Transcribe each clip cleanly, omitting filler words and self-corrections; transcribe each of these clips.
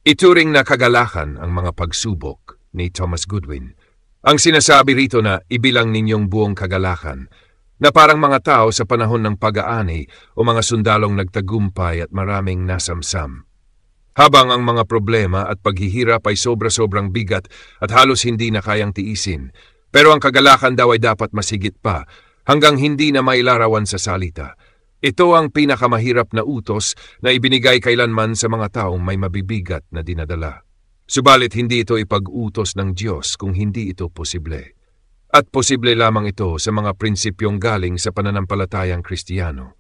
Ituring na kagalakan ang mga pagsubok ni Thomas Goodwin. Ang sinasabi rito na ibilang ninyong buong kagalakan, na parang mga tao sa panahon ng pag-aani o mga sundalong nagtagumpay at maraming nasamsam. Habang ang mga problema at paghihirap ay sobra-sobrang bigat at halos hindi na kayang tiisin, pero ang kagalakan daw ay dapat masigit pa hanggang hindi na mailarawan sa salita. Ito ang pinakamahirap na utos na ibinigay kailanman sa mga taong may mabibigat na dinadala. Subalit hindi ito ipag-utos ng Diyos kung hindi ito posible. At posible lamang ito sa mga prinsipyong galing sa pananampalatayang Kristiyano.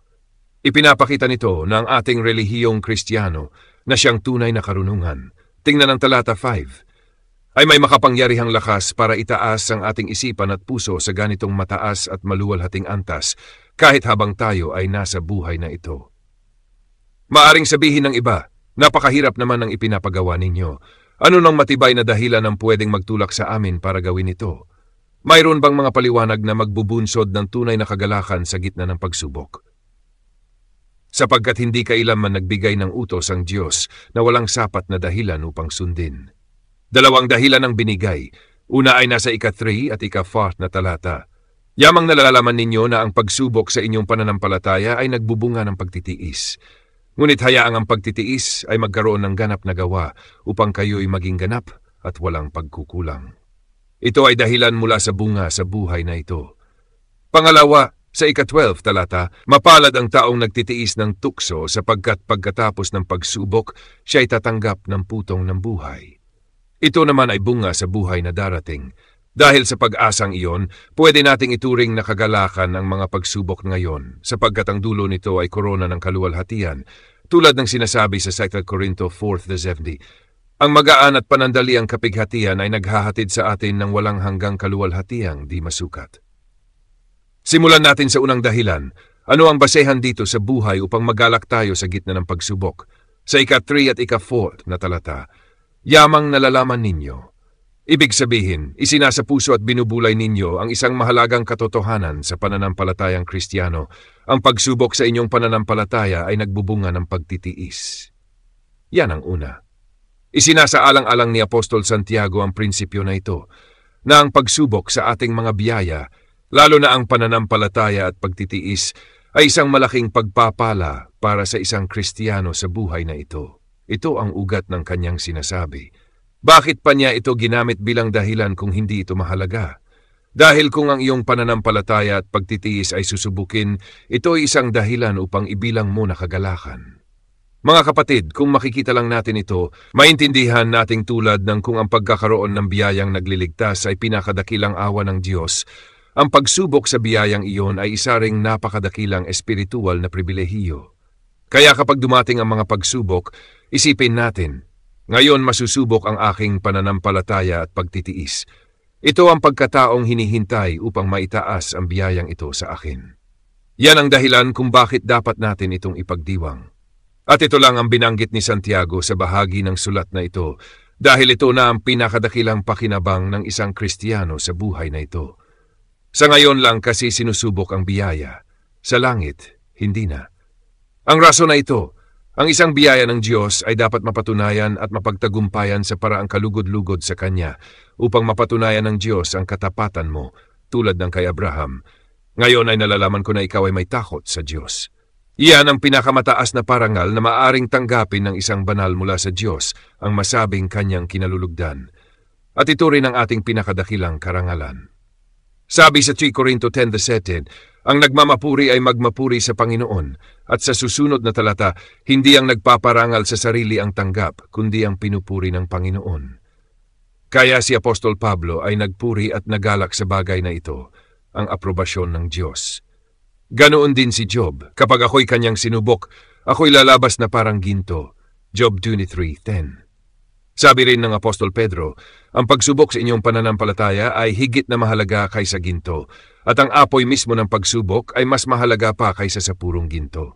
Ipinapakita nito na ang ating relihiyong Kristiyano na siyang tunay na karunungan. Tingnan ang talata 5. Ay may makapangyarihang lakas para itaas ang ating isipan at puso sa ganitong mataas at maluwalhating antas kahit habang tayo ay nasa buhay na ito. Maaring sabihin ng iba, napakahirap naman ang ipinapagawa ninyo. Ano nang matibay na dahilan ang pwedeng magtulak sa amin para gawin ito? Mayroon bang mga paliwanag na magbubunsod ng tunay na kagalakan sa gitna ng pagsubok? Sapagkat hindi kailanman nagbigay ng utos ang Diyos na walang sapat na dahilan upang sundin. Dalawang dahilan ang binigay. Una ay nasa ika-3 at ika-4 na talata. Yamang nalalaman ninyo na ang pagsubok sa inyong pananampalataya ay nagbubunga ng pagtitiis. Ngunit hayaang ang pagtitiis ay magkaroon ng ganap na gawa upang kayo'y maging ganap at walang pagkukulang. Ito ay dahilan mula sa bunga sa buhay na ito. Pangalawa, sa ika-12 talata, mapalad ang taong nagtitiis ng tukso sapagkat pagkatapos ng pagsubok, siya'y tatanggap ng putong ng buhay. Ito naman ay bunga sa buhay na darating. Dahil sa pag-asang iyon, pwede nating ituring na kagalakan ang mga pagsubok ngayon sapagkat ang dulo nito ay korona ng kaluwalhatian. Tulad ng sinasabi sa 2 Corinto 4:70, ang magaan at panandaliang kapighatian ay naghahatid sa atin ng walang hanggang kaluwalhatiang di masukat. Simulan natin sa unang dahilan. Ano ang basehan dito sa buhay upang magalak tayo sa gitna ng pagsubok? Sa ika-3 at ika-4 na talata, yamang nalalaman ninyo. Ibig sabihin, isinasa puso at binubulay ninyo ang isang mahalagang katotohanan sa pananampalatayang Kristiyano. Ang pagsubok sa inyong pananampalataya ay nagbubunga ng pagtitiis. Yan ang una. Isinasaalang-alang ni Apostol Santiago ang prinsipyo na ito, na ang pagsubok sa ating mga biyaya, lalo na ang pananampalataya at pagtitiis, ay isang malaking pagpapala para sa isang Kristiyano sa buhay na ito. Ito ang ugat ng kanyang sinasabi. Bakit pa niya ito ginamit bilang dahilan kung hindi ito mahalaga? Dahil kung ang iyong pananampalataya at pagtitiis ay susubukin, ito ay isang dahilan upang ibilang mo na kagalakan. Mga kapatid, kung makikita lang natin ito, maintindihan nating tulad ng kung ang pagkakaroon ng biyayang nagliligtas ay pinakadakilang awa ng Diyos, ang pagsubok sa biyayang iyon ay isa ring napakadakilang espiritual na pribilehiyo. Kaya kapag dumating ang mga pagsubok, isipin natin, ngayon masusubok ang aking pananampalataya at pagtitiis. Ito ang pagkataong hinihintay upang maitaas ang biyayang ito sa akin. Yan ang dahilan kung bakit dapat natin itong ipagdiwang. At ito lang ang binanggit ni Santiago sa bahagi ng sulat na ito, dahil ito na ang pinakadakilang pakinabang ng isang Kristiyano sa buhay na ito. Sa ngayon lang kasi sinusubok ang biyaya. Sa langit, hindi na. Ang rason na ito, ang isang biyaya ng Diyos ay dapat mapatunayan at mapagtagumpayan sa paraang kalugod-lugod sa Kanya upang mapatunayan ng Diyos ang katapatan mo tulad ng kay Abraham. Ngayon ay nalalaman ko na ikaw ay may takot sa Diyos. Iyan ang pinakamataas na parangal na maaring tanggapin ng isang banal mula sa Diyos, ang masabing Kanyang kinalulugdan. At ito rin ang ating pinakadakilang karangalan. Sabi sa 3 Corinto 10:17, ang nagmamapuri ay magmapuri sa Panginoon, at sa susunod na talata, hindi ang nagpaparangal sa sarili ang tanggap, kundi ang pinupuri ng Panginoon. Kaya si Apostol Pablo ay nagpuri at nagalak sa bagay na ito, ang aprobasyon ng Diyos. Ganoon din si Job, kapag ako'y kanyang sinubok, ako'y lalabas na parang ginto. Job 23:10. Sabi rin ng Apostol Pedro, ang pagsubok sa inyong pananampalataya ay higit na mahalaga kaysa ginto, at ang apoy mismo ng pagsubok ay mas mahalaga pa kaysa sa purong ginto.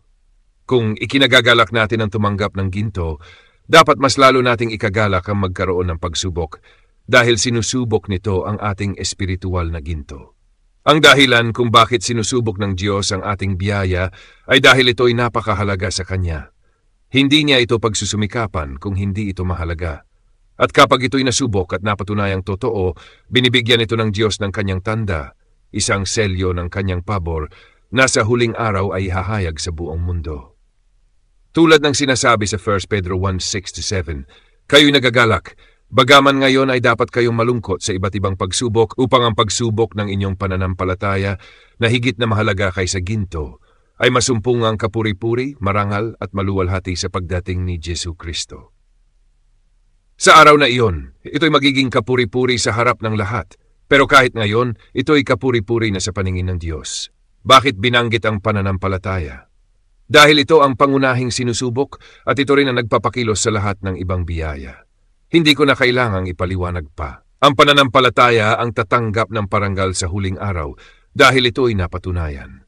Kung ikinagagalak natin ang tumanggap ng ginto, dapat mas lalo nating ikagalak ang magkaroon ng pagsubok, dahil sinusubok nito ang ating espiritual na ginto. Ang dahilan kung bakit sinusubok ng Diyos ang ating biyaya ay dahil ito'y napakahalaga sa Kanya. Hindi niya ito pagsusumikapan kung hindi ito mahalaga. At kapag ito'y nasubok at napatunayang totoo, binibigyan ito ng Diyos ng kanyang tanda, isang selyo ng kanyang pabor, na sa huling araw ay hahayag sa buong mundo. Tulad ng sinasabi sa 1 Pedro 1:6-7, kayo'y nagagalak, bagaman ngayon ay dapat kayong malungkot sa iba't ibang pagsubok upang ang pagsubok ng inyong pananampalataya na higit na mahalaga kaysa ginto ay masumpungang kapuri-puri, marangal at maluwalhati sa pagdating ni Jesu Kristo. Sa araw na iyon, ito'y magiging kapuri-puri sa harap ng lahat. Pero kahit ngayon, ito'y kapuri-puri na sa paningin ng Diyos. Bakit binanggit ang pananampalataya? Dahil ito ang pangunahing sinusubok at ito rin ang nagpapakilos sa lahat ng ibang biyaya. Hindi ko na kailangang ipaliwanag pa. Ang pananampalataya ang tatanggap ng parangal sa huling araw dahil ito'y napatunayan.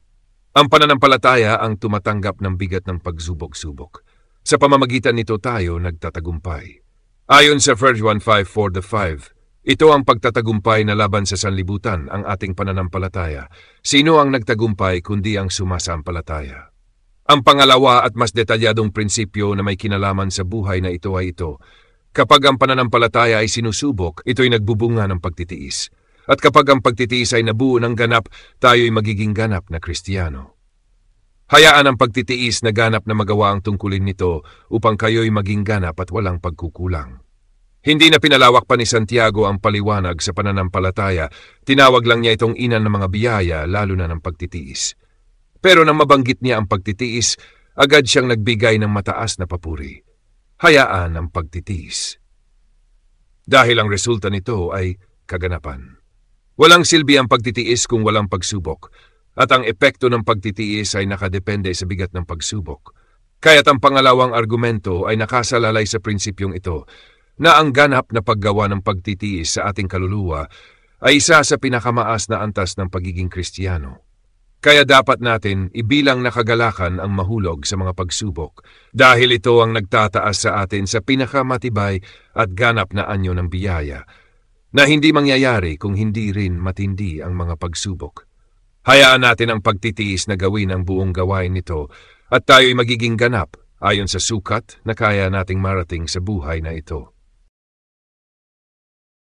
Ang pananampalataya ang tumatanggap ng bigat ng pagsubok-subok. Sa pamamagitan nito tayo nagtatagumpay. Ayon sa 1 John 5:4-5, ito ang pagtatagumpay na laban sa sanlibutan, ang ating pananampalataya. Sino ang nagtagumpay kundi ang sumasampalataya? Ang pangalawa at mas detalyadong prinsipyo na may kinalaman sa buhay na ito ay ito. Kapag ang pananampalataya ay sinusubok, ito'y nagbubunga ng pagtitiis. At kapag ang pagtitiis ay nabuo ng ganap, tayo'y magiging ganap na Kristiyano. Hayaan ang pagtitiis na ganap na magawa ang tungkulin nito upang kayo'y maging ganap at walang pagkukulang. Hindi na pinalawak pa ni Santiago ang paliwanag sa pananampalataya, tinawag lang niya itong ina ng mga biyaya lalo na ng pagtitiis. Pero nang mabanggit niya ang pagtitiis, agad siyang nagbigay ng mataas na papuri. Hayaan ang pagtitiis. Dahil ang resulta nito ay kaganapan. Walang silbi ang pagtitiis kung walang pagsubok. At ang epekto ng pagtitiis ay nakadepende sa bigat ng pagsubok. Kaya't ang pangalawang argumento ay nakasalalay sa prinsipyong ito, na ang ganap na paggawa ng pagtitiis sa ating kaluluwa ay isa sa pinakamaas na antas ng pagiging Kristiyano. Kaya dapat natin ibilang na kagalakan ang mahulog sa mga pagsubok, dahil ito ang nagtataas sa atin sa pinakamatibay at ganap na anyo ng biyaya, na hindi mangyayari kung hindi rin matindi ang mga pagsubok. Hayaan natin ang pagtitiis na gawin ang buong gawain nito at tayo'y magiging ganap ayon sa sukat na kaya nating marating sa buhay na ito.